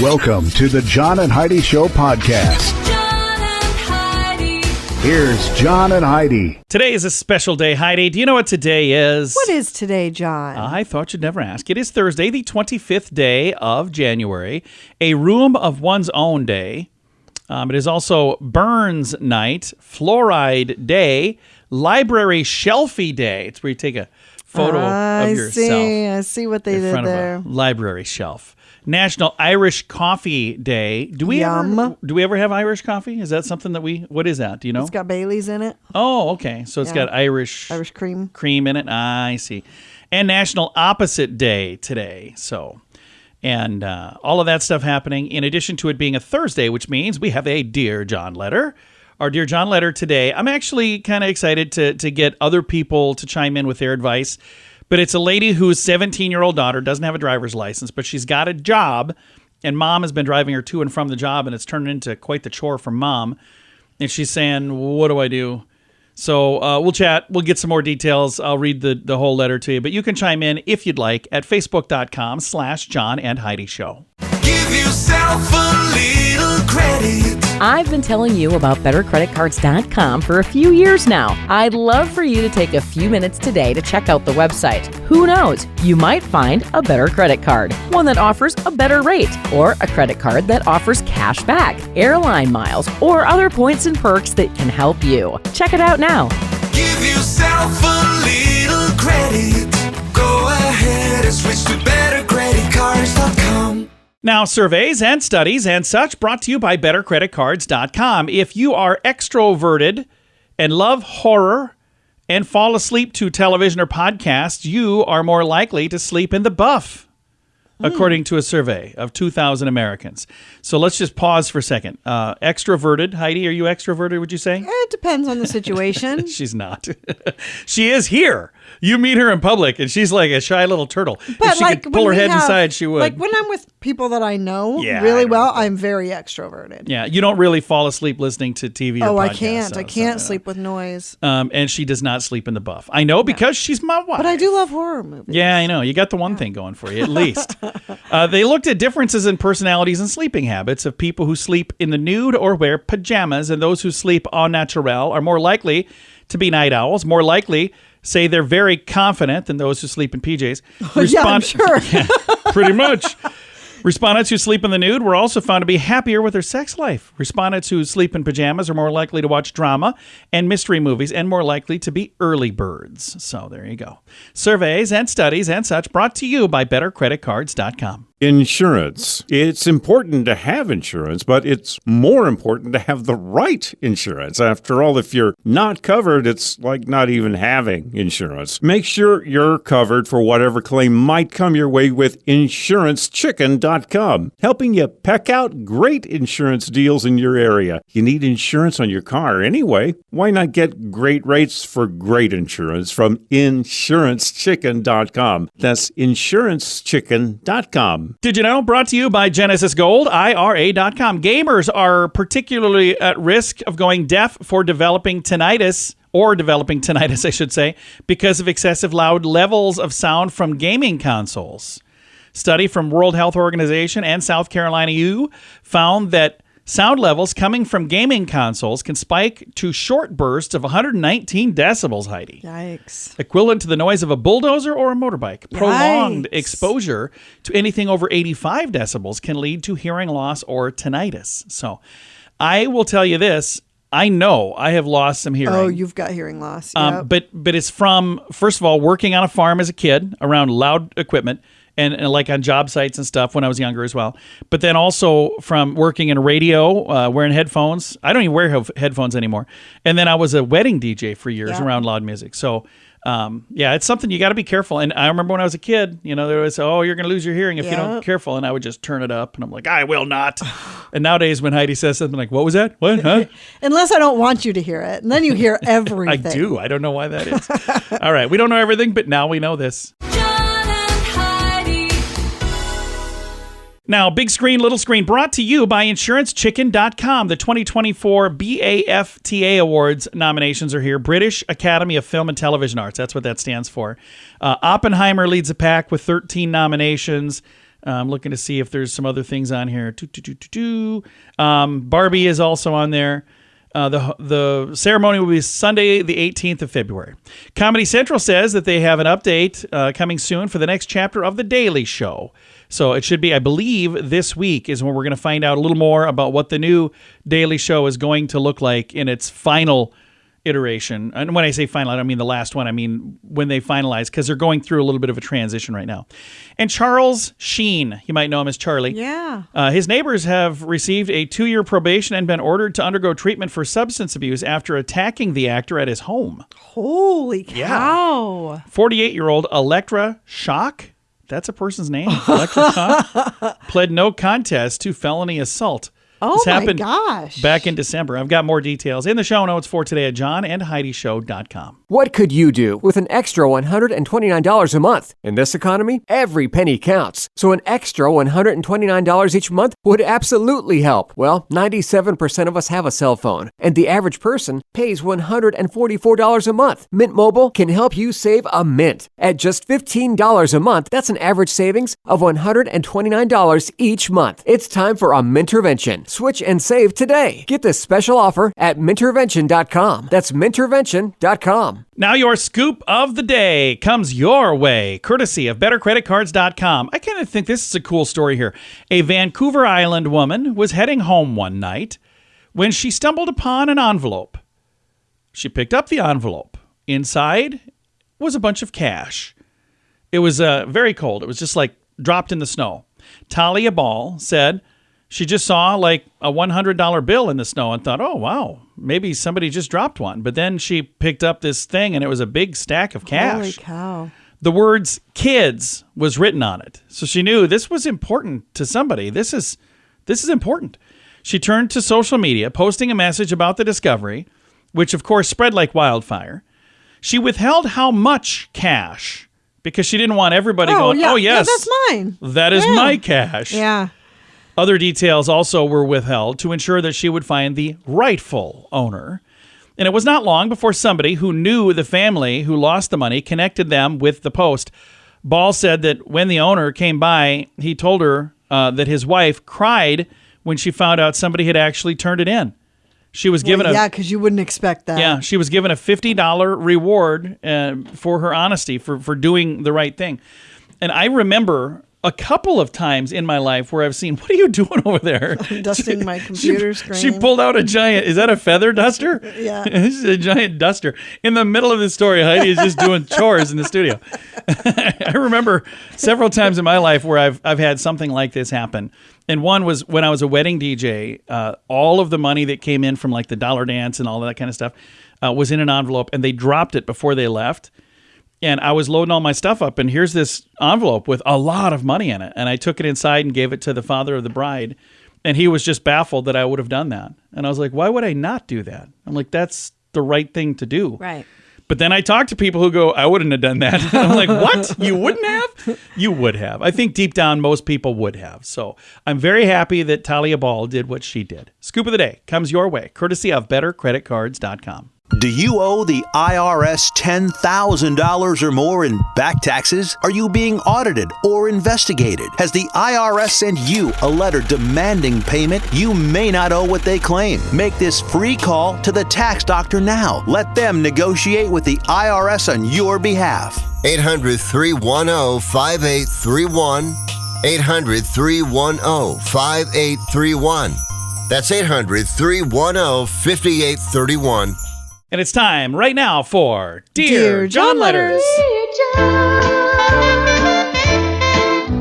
Welcome to the John and Heidi Show podcast. John and Heidi. Here's John and Heidi. Today is a special day, Heidi. Do you know what today is? What is today, John? I thought you'd never ask. It is Thursday, the 25th day of January, a room of one's own day. It is also Burns Night, Fluoride Day, Library Shelfie Day. It's where you take a photo of yourself. I see what they did there. Of a library shelf. National Irish Coffee Day. Do we Yum. ever have Irish coffee? Is that something that what is that? Do you know? It's got Bailey's in it. Oh, okay. So it's got Irish cream in it. I see. And National Opposite Day today. So, and all of that stuff happening in addition to it being a Thursday, which means we have a Dear John letter. Our Dear John letter today. I'm actually kind of excited to get other people to chime in with their advice. But it's a lady whose 17-year-old daughter doesn't have a driver's license, but she's got a job, and mom has been driving her to and from the job, and it's turned into quite the chore for mom. And she's saying, what do I do? So we'll chat. We'll get some more details. I'll read the whole letter to you. But you can chime in if you'd like at facebook.com/John and Heidi Show. Give yourself a little credit. I've been telling you about bettercreditcards.com for a few years now. I'd love for you to take a few minutes today to check out the website. Who knows? You might find a better credit card, one that offers a better rate, or a credit card that offers cash back, airline miles, or other points and perks that can help you. Check it out now. Give yourself a little credit. Go ahead and switch to bettercreditcards.com. Now, surveys and studies and such brought to you by bettercreditcards.com. If you are extroverted and love horror and fall asleep to television or podcasts, you are more likely to sleep in the buff, according to a survey of 2,000 Americans. So let's just pause for a second. Extroverted. Heidi, are you extroverted, would you say? It depends on the situation. She's not. She is here. You meet her in public, and she's like a shy little turtle. But if she could pull her head inside, she would. Like when I'm with people that I know really well, I'm very extroverted. Yeah, you don't really fall asleep listening to TV or podcasts. I can't. I can't sleep with noise. And she does not sleep in the buff. I know because she's my wife. But I do love horror movies. Yeah, I know. You got the one thing going for you, at least. They looked at differences in personalities and sleeping habits of people who sleep in the nude or wear pajamas, and those who sleep au naturel are more likely to be night owls, more likely say they're very confident than those who sleep in PJs. I'm sure. Yeah, pretty much. Respondents who sleep in the nude were also found to be happier with their sex life. Respondents who sleep in pajamas are more likely to watch drama and mystery movies and more likely to be early birds. So there you go. Surveys and studies and such brought to you by bettercreditcards.com. Insurance. It's important to have insurance, but it's more important to have the right insurance. After all, if you're not covered, it's like not even having insurance. Make sure you're covered for whatever claim might come your way with InsuranceChicken.com, helping you peck out great insurance deals in your area. You need insurance on your car anyway. Why not get great rates for great insurance from InsuranceChicken.com? That's InsuranceChicken.com. Did you know? Brought to you by Genesis Gold, IRA.com. Gamers are particularly at risk of going deaf for developing tinnitus, I should say, because of excessive loud levels of sound from gaming consoles. Study from World Health Organization and South Carolina U found that sound levels coming from gaming consoles can spike to short bursts of 119 decibels, Heidi. Yikes. Equivalent to the noise of a bulldozer or a motorbike. Prolonged exposure to anything over 85 decibels can lead to hearing loss or tinnitus. So I will tell you this. I know I have lost some hearing. Oh, you've got hearing loss. Yep. But it's from, first of all, working on a farm as a kid around loud equipment. And like on job sites and stuff when I was younger as well. But then also from working in radio, wearing headphones. I don't even wear headphones anymore. And then I was a wedding DJ for years around loud music. So, it's something you got to be careful. And I remember when I was a kid, there was, you're going to lose your hearing if you don't be careful. And I would just turn it up. And I'm like, I will not. And nowadays when Heidi says something like, what was that? What? Huh? Unless I don't want you to hear it. And then you hear everything. I do. I don't know why that is. All right. We don't know everything, but now we know this. Now, big screen, little screen, brought to you by InsuranceChicken.com. The 2024 BAFTA Awards nominations are here. British Academy of Film and Television Arts. That's what that stands for. Oppenheimer leads the pack with 13 nominations. I'm looking to see if there's some other things on here. Barbie is also on there. The ceremony will be Sunday, the 18th of February. Comedy Central says that they have an update coming soon for the next chapter of The Daily Show. So it should be, I believe, this week is when we're going to find out a little more about what the new Daily Show is going to look like in its final iteration. And when I say final, I don't mean the last one. I mean when they finalize, because they're going through a little bit of a transition right now. And Charles Sheen, you might know him as Charlie. Yeah. His neighbors have received a 2-year probation and been ordered to undergo treatment for substance abuse after attacking the actor at his home. Holy cow. 48-year-old Electra Shock, that's a person's name, Electra Shock, pled no contest to felony assault. Oh, this my happened gosh. back in December. I've got more details in the show notes for today at johnandheidishow.com. What could you do with an extra $129 a month? In this economy, every penny counts. So an extra $129 each month would absolutely help. Well, 97% of us have a cell phone, and the average person pays $144 a month. Mint Mobile can help you save a mint. At just $15 a month, that's an average savings of $129 each month. It's time for a Mintervention. Switch and save today. Get this special offer at Mintervention.com. That's Mintervention.com. Now your scoop of the day comes your way, courtesy of BetterCreditCards.com. I kind of think this is a cool story here. A Vancouver Island woman was heading home one night when she stumbled upon an envelope. She picked up the envelope. Inside was a bunch of cash. It was very cold. It was just like dropped in the snow. Talia Ball said she just saw like a $100 bill in the snow and thought, oh, wow, maybe somebody just dropped one. But then she picked up this thing and it was a big stack of cash. Holy cow. The words kids was written on it. So she knew this was important to somebody. This is important. She turned to social media, posting a message about the discovery, which of course spread like wildfire. She withheld how much cash because she didn't want everybody going, yeah. oh, yes, Yeah, that's mine. That is my cash. Yeah. Other details also were withheld to ensure that she would find the rightful owner. And it was not long before somebody who knew the family who lost the money connected them with the post. Ball said that when the owner came by, he told her that his wife cried when she found out somebody had actually turned it in. She was given because you wouldn't expect that. Yeah, she was given a $50 reward for her honesty, for doing the right thing. And I remember a couple of times in my life where I've seen, what are you doing over there? Dusting my computer screen. She pulled out a giant, is that a feather duster? Yeah. This is a giant duster. In the middle of the story, Heidi is just doing chores in the studio. I remember several times in my life where I've had something like this happen. And one was when I was a wedding DJ, all of the money that came in from like the dollar dance and all that kind of stuff was in an envelope, and they dropped it before they left. And I was loading all my stuff up, and here's this envelope with a lot of money in it. And I took it inside and gave it to the father of the bride, and he was just baffled that I would have done that. And I was like, why would I not do that? I'm like, that's the right thing to do. Right. But then I talk to people who go, I wouldn't have done that. And I'm like, what? You wouldn't have? You would have. I think deep down, most people would have. So I'm very happy that Talia Ball did what she did. Scoop of the day comes your way, courtesy of BetterCreditCards.com. Do you owe the IRS $10,000 or more in back taxes? Are you being audited or investigated? Has the IRS sent you a letter demanding payment? You may not owe what they claim. Make this free call to the tax doctor now. Let them negotiate with the IRS on your behalf. 800-310-5831. 800-310-5831. That's 800-310-5831. And it's time right now for Dear John Letters.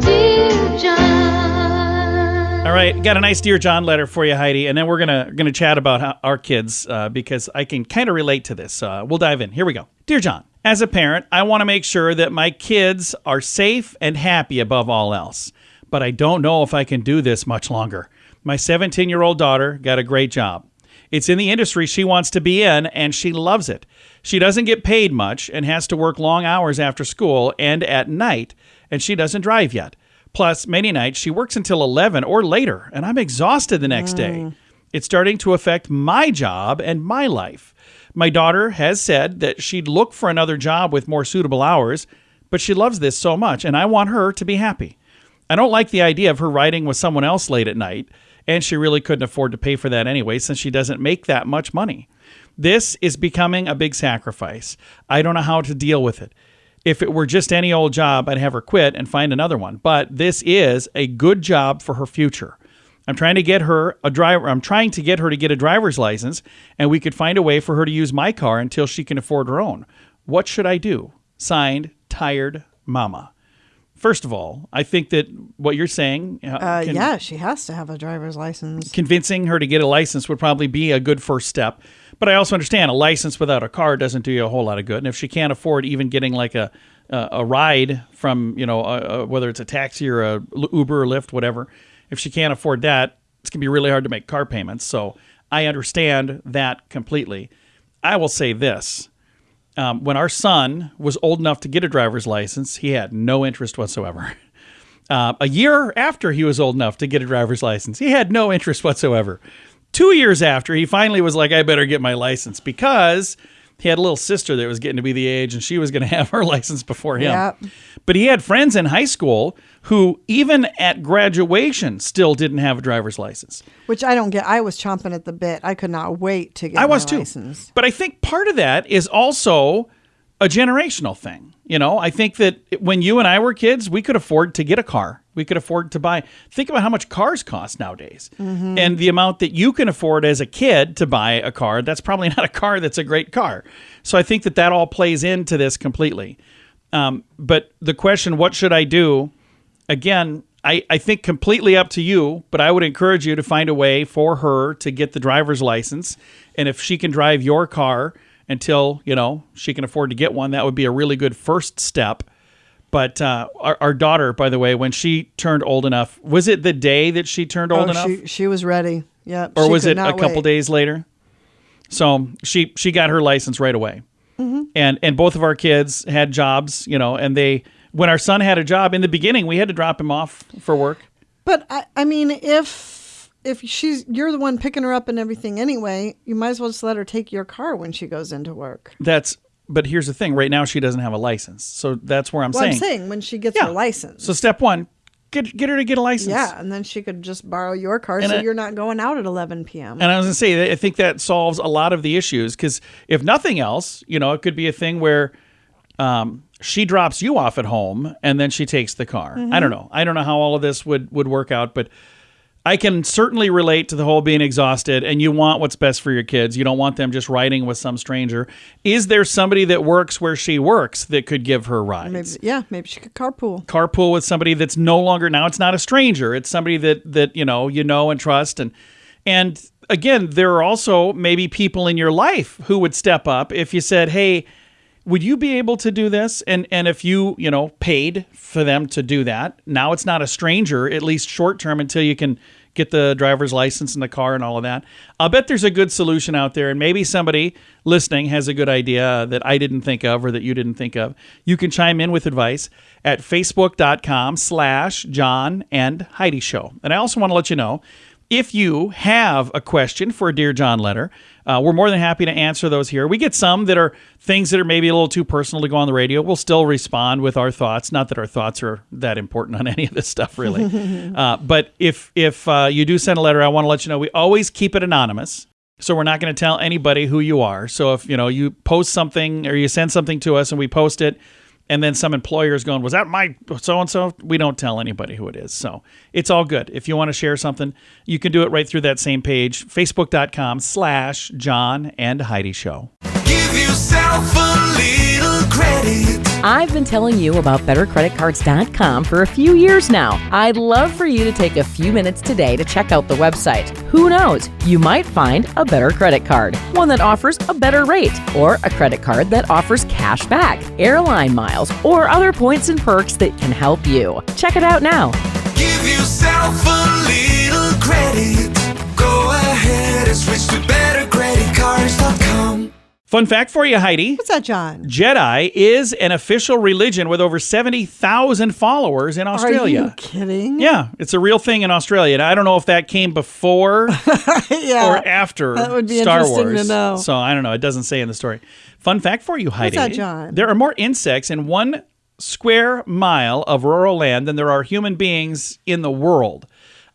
Dear John. All right, got a nice Dear John letter for you, Heidi, and then we're gonna chat about our kids because I can kind of relate to this. We'll dive in. Here we go. Dear John, as a parent, I want to make sure that my kids are safe and happy above all else, but I don't know if I can do this much longer. My 17-year-old daughter got a great job. It's in the industry she wants to be in, and she loves it. She doesn't get paid much and has to work long hours after school and at night, and she doesn't drive yet. Plus, many nights she works until 11 or later, and I'm exhausted the next day. It's starting to affect my job and my life. My daughter has said that she'd look for another job with more suitable hours, but she loves this so much, and I want her to be happy. I don't like the idea of her riding with someone else late at night, and she really couldn't afford to pay for that anyway since she doesn't make that much money. This is becoming a big sacrifice. I don't know how to deal with it. If it were just any old job, I'd have her quit and find another one. But this is a good job for her future. I'm trying to get her to get a driver's license, and we could find a way for her to use my car until she can afford her own. What should I do? Signed, Tired Mama. First of all, I think that what you're saying... yeah, she has to have a driver's license. Convincing her to get a license would probably be a good first step. But I also understand a license without a car doesn't do you a whole lot of good. And if she can't afford even getting like a ride from, whether it's a taxi or a Uber or Lyft, whatever, if she can't afford that, it's going to be really hard to make car payments. So I understand that completely. I will say this. When our son was old enough to get a driver's license, he had no interest whatsoever. A year after he was old enough to get a driver's license, he had no interest whatsoever. 2 years after, he finally was like, I better get my license, because he had a little sister that was getting to be the age, and she was going to have her license before him. Yep. But he had friends in high school who, even at graduation, still didn't have a driver's license. Which I don't get. I was chomping at the bit. I could not wait to get my license. But I think part of that is also a generational thing. I think that when you and I were kids, we could afford to get a car. We could afford to buy. Think about how much cars cost nowadays. Mm-hmm. And the amount that you can afford as a kid to buy a car, that's probably not a car that's a great car. So I think that all plays into this completely. But the question, what should I do? Again, I think completely up to you, but I would encourage you to find a way for her to get the driver's license. And if she can drive your car until, she can afford to get one, that would be a really good first step. But our daughter, by the way, when she turned old enough, was it the day that she turned old enough? She was ready. Yep. Or was it a couple days later? So she got her license right away. Mm-hmm. And both of our kids had jobs, and when our son had a job in the beginning, we had to drop him off for work. But I mean, if you're the one picking her up and everything anyway, you might as well just let her take your car when she goes into work. But here's the thing. Right now, she doesn't have a license. So that's where I'm saying. I'm saying when she gets her license. So step one, get her to get a license. Yeah, and then she could just borrow your car so you're not going out at 11 p.m. And I was going to say, I think that solves a lot of the issues, because if nothing else, it could be a thing where she drops you off at home and then she takes the car. Mm-hmm. I don't know. I don't know how all of this would work out, but I can certainly relate to the whole being exhausted, and you want what's best for your kids. You don't want them just riding with some stranger. Is there somebody that works where she works that could give her rides? Maybe she could carpool. Carpool with somebody that's no longer, now it's not a stranger. It's somebody that you know and trust. And again, there are also maybe people in your life who would step up if you said, hey, would you be able to do this? And if you paid for them to do that, now it's not a stranger, at least short term, until you can get the driver's license in the car and all of that. I'll bet there's a good solution out there, and maybe somebody listening has a good idea that I didn't think of or that you didn't think of. You can chime in with advice at facebook.com/Jon and Heidi Show. And I also want to let you know, if you have a question for a Dear John letter, we're more than happy to answer those here. We get some that are things that are maybe a little too personal to go on the radio. We'll still respond with our thoughts. Not that our thoughts are that important on any of this stuff, really. But if you do send a letter, I want to let you know we always keep it anonymous. So we're not going to tell anybody who you are. So if you post something or you send something to us and we post it, and then some employer is going, was that my so-and-so? We don't tell anybody who it is. So it's all good. If you want to share something, you can do it right through that same page, facebook.com/Jon and Heidi Show. Give yourself a little credit. I've been telling you about bettercreditcards.com for a few years now. I'd love for you to take a few minutes today to check out the website. Who knows? You might find a better credit card, one that offers a better rate, or a credit card that offers cash back, airline miles, or other points and perks that can help you. Check it out now. Give yourself a little credit. Go ahead and switch to bettercreditcards.com. Fun fact for you, Heidi. What's that, John? Jedi is an official religion with over 70,000 followers in Australia. Are you kidding? Yeah, it's a real thing in Australia. And I don't know if that came before or after that would be Star interesting Wars. to know. So I don't know. It doesn't say in the story. Fun fact for you, Heidi. What's that, John? There are more insects in one square mile of rural land than there are human beings in the world.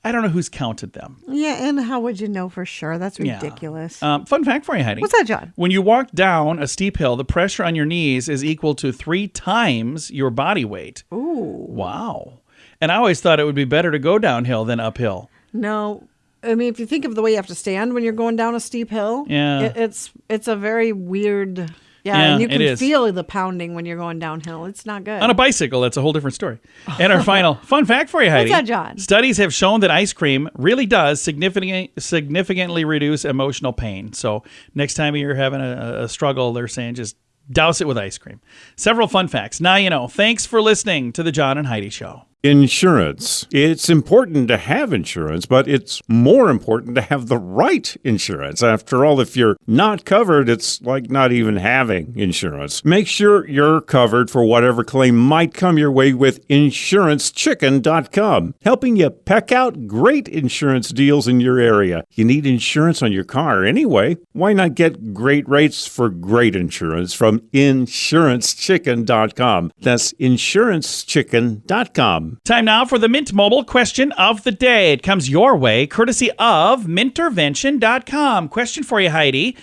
I don't know who's counted them. Yeah, and how would you know for sure? That's ridiculous. Fun fact for you, Heidi. What's that, John? When you walk down a steep hill, the pressure on your knees is equal to 3 times your body weight. Ooh. Wow. And I always thought it would be better to go downhill than uphill. No. I mean, if you think of the way you have to stand when you're going down a steep hill, it's a very weird... Yeah, and you can feel the pounding when you're going downhill. It's not good. On a bicycle, that's a whole different story. And our final fun fact for you, Heidi. What's that, John? Studies have shown that ice cream really does significantly reduce emotional pain. So next time you're having a struggle, they're saying just douse it with ice cream. Several fun facts. Now you know. Thanks for listening to the John and Heidi Show. Insurance. It's important to have insurance, but it's more important to have the right insurance. After all, if you're not covered, it's like not even having insurance. Make sure you're covered for whatever claim might come your way with InsuranceChicken.com, helping you peck out great insurance deals in your area. You need insurance on your car anyway. Why not get great rates for great insurance from InsuranceChicken.com? That's InsuranceChicken.com. Time now for the Mint Mobile question of the day. It comes your way, courtesy of Mintervention.com. Question for you, Heidi.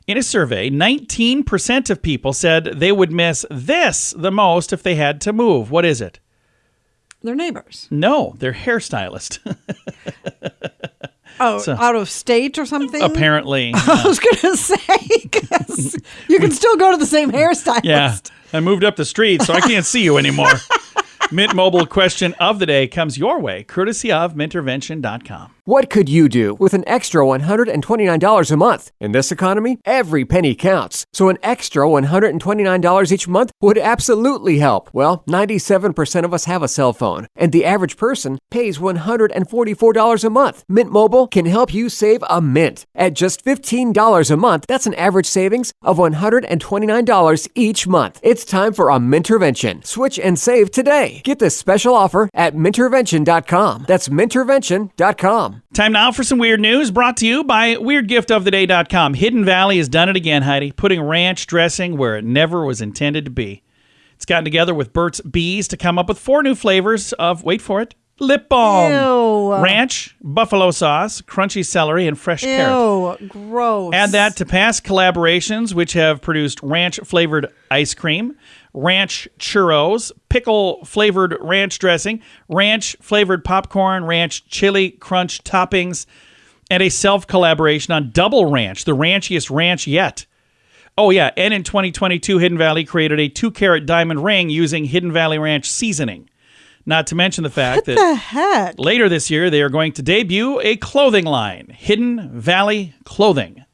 In a survey, 19% of people said they would miss this the most if they had to move. What is it? Their neighbors. No, their hairstylist. Out of state or something? Apparently. I was going to say, 'cause you can still go to the same hairstylist. Yeah, I moved up the street, so I can't see you anymore. Mint Mobile question of the day comes your way, courtesy of Mintervention.com. What could you do with an extra $129 a month? In this economy, every penny counts. So an extra $129 each month would absolutely help. Well, 97% of us have a cell phone, and the average person pays $144 a month. Mint Mobile can help you save a mint. At just $15 a month, that's an average savings of $129 each month. It's time for a Mintervention. Switch and save today. Get this special offer at Mintervention.com. That's Mintervention.com. Time now for some weird news brought to you by WeirdGiftOfTheDay.com. Hidden Valley has done it again, Heidi, putting ranch dressing where it never was intended to be. It's gotten together with Burt's Bees to come up with 4 new flavors of, wait for it, lip balm. Ew. Ranch, buffalo sauce, crunchy celery, and fresh carrot. Ew, gross. Add that to past collaborations, which have produced ranch-flavored ice cream, ranch churros, pickle-flavored ranch dressing, ranch-flavored popcorn, ranch chili crunch toppings, and a self-collaboration on double ranch, the ranchiest ranch yet. Oh, yeah, and in 2022, Hidden Valley created a 2-carat diamond ring using Hidden Valley Ranch seasoning. Not to mention the fact What the heck? later this year, they are going to debut a clothing line, Hidden Valley Clothing.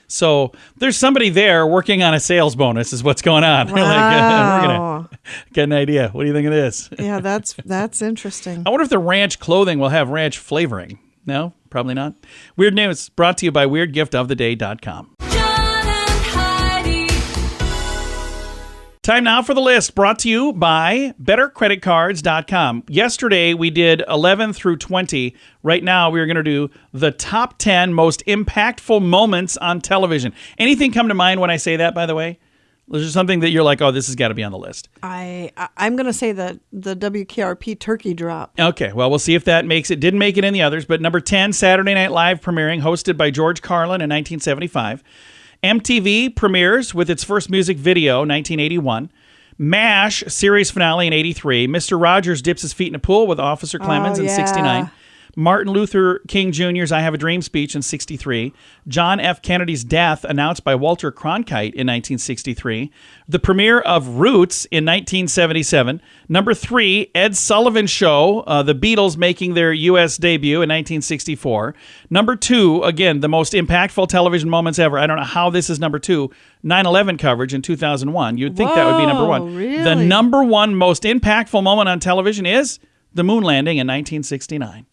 So there's somebody there working on a sales bonus is what's going on. Wow. We're going to get an idea. What do you think of this? Yeah, that's interesting. I wonder if the ranch clothing will have ranch flavoring. No, probably not. Weird news brought to you by WeirdGiftOfTheDay.com. Time now for the list brought to you by BetterCreditCards.com. Yesterday we did 11 through 20. Right now we are going to do the top 10 most impactful moments on television. Anything come to mind when I say that, by the way? Is there something that you're like, oh, this has got to be on the list? I'm going to say the WKRP turkey drop. Okay, well, we'll see if that makes it. Didn't make it in the others, but number 10, Saturday Night Live premiering, hosted by George Carlin in 1975. MTV premieres with its first music video, 1981. MASH series finale in 83. Mr. Rogers dips his feet in a pool with Officer Clemens in 69. Martin Luther King Jr.'s I Have a Dream speech in 63. John F. Kennedy's death announced by Walter Cronkite in 1963. The premiere of Roots in 1977. Number 3, Ed Sullivan Show, the Beatles making their U.S. debut in 1964. Number 2, again, the most impactful television moments ever. I don't know how this is number 2. 9/11 coverage in 2001. You'd think that would be number 1. Really? The number 1 most impactful moment on television is the moon landing in 1969.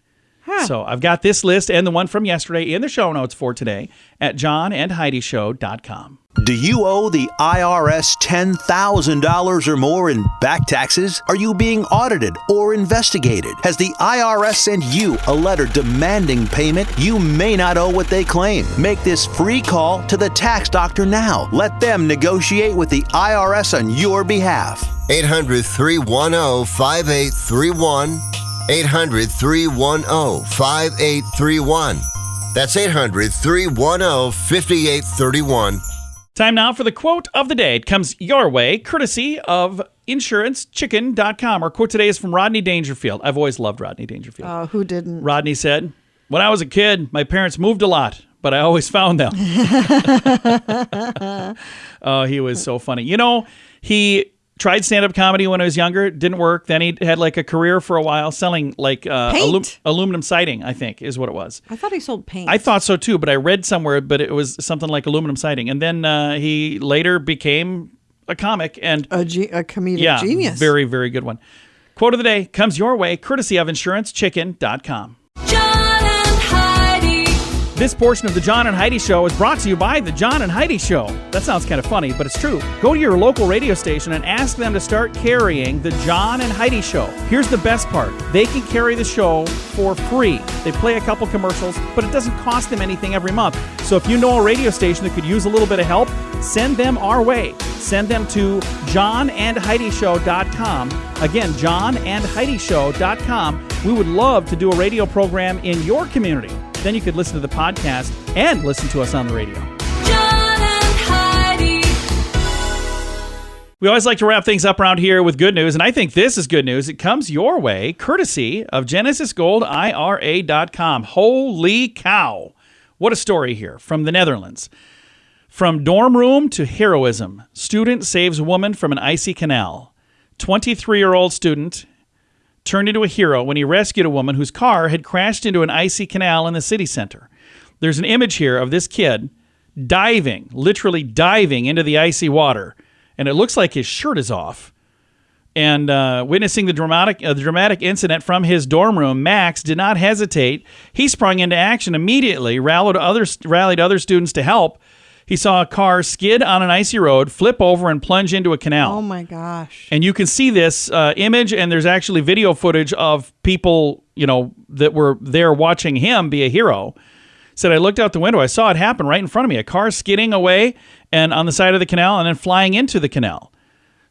So I've got this list and the one from yesterday in the show notes for today at johnandheidishow.com. Do you owe the IRS $10,000 or more in back taxes? Are you being audited or investigated? Has the IRS sent you a letter demanding payment? You may not owe what they claim. Make this free call to the tax doctor now. Let them negotiate with the IRS on your behalf. 800-310-5831. 800-310-5831. That's 800-310-5831. Time now for the quote of the day. It comes your way, courtesy of insurancechicken.com. Our quote today is from Rodney Dangerfield. I've always loved Rodney Dangerfield. Oh, who didn't? Rodney said, "When I was a kid, my parents moved a lot, but I always found them." Oh, he was so funny. You know, he tried stand-up comedy when I was younger. It didn't work. Then he had like a career for a while selling like aluminum siding, I think is what it was. I thought he sold paint. I thought so too, but I read somewhere, but it was something like aluminum siding. And then he later became a comic and a comedic genius. Very, very good one. Quote of the day comes your way, courtesy of insurancechicken.com. This portion of the John and Heidi Show is brought to you by the John and Heidi Show. That sounds kind of funny, but it's true. Go to your local radio station and ask them to start carrying the John and Heidi Show. Here's the best part. They can carry the show for free. They play a couple commercials, but it doesn't cost them anything every month. So if you know a radio station that could use a little bit of help, send them our way. Send them to johnandheidishow.com. Again, johnandheidishow.com. We would love to do a radio program in your community. Then you could listen to the podcast and listen to us on the radio. John and Heidi. We always like to wrap things up around here with good news, and I think this is good news. It comes your way, courtesy of GenesisGoldIRA.com. Holy cow. What a story here from the Netherlands. From dorm room to heroism, student saves woman from an icy canal. 23-year-old student turned into a hero when he rescued a woman whose car had crashed into an icy canal in the city center. There's an image here of this kid diving, literally diving into the icy water, and it looks like his shirt is off. And witnessing the dramatic incident from his dorm room, Max did not hesitate. He sprung into action immediately, rallied other students to help. He saw a car skid on an icy road, flip over, and plunge into a canal. Oh, my gosh. And you can see this image, and there's actually video footage of people, that were there watching him be a hero. Said, I looked out the window. I saw it happen right in front of me. A car skidding away and on the side of the canal and then flying into the canal.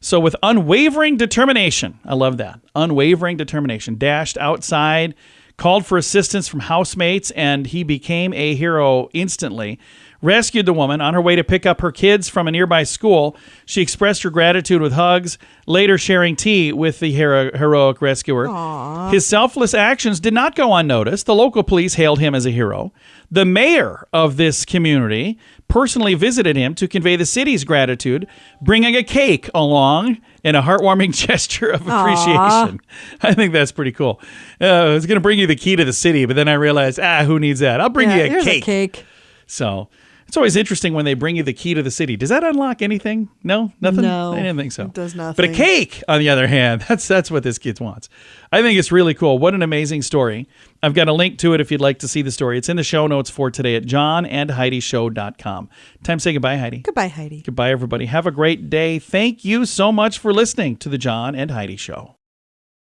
So with unwavering determination, I love that, unwavering determination, dashed outside, called for assistance from housemates, and he became a hero instantly. Rescued the woman on her way to pick up her kids from a nearby school. She expressed her gratitude with hugs, later sharing tea with the heroic rescuer. Aww. His selfless actions did not go unnoticed. The local police hailed him as a hero. The mayor of this community personally visited him to convey the city's gratitude, bringing a cake along in a heartwarming gesture of appreciation. I think that's pretty cool. I was going to bring you the key to the city, but then I realized, who needs that? I'll bring you a here's cake. A cake. So it's always interesting when they bring you the key to the city. Does that unlock anything? No? Nothing? No. I didn't think so. It does nothing. But a cake, on the other hand, that's what this kid wants. I think it's really cool. What an amazing story. I've got a link to it if you'd like to see the story. It's in the show notes for today at johnandheidishow.com. Time to say goodbye, Heidi. Goodbye, Heidi. Goodbye, everybody. Have a great day. Thank you so much for listening to the John and Heidi Show.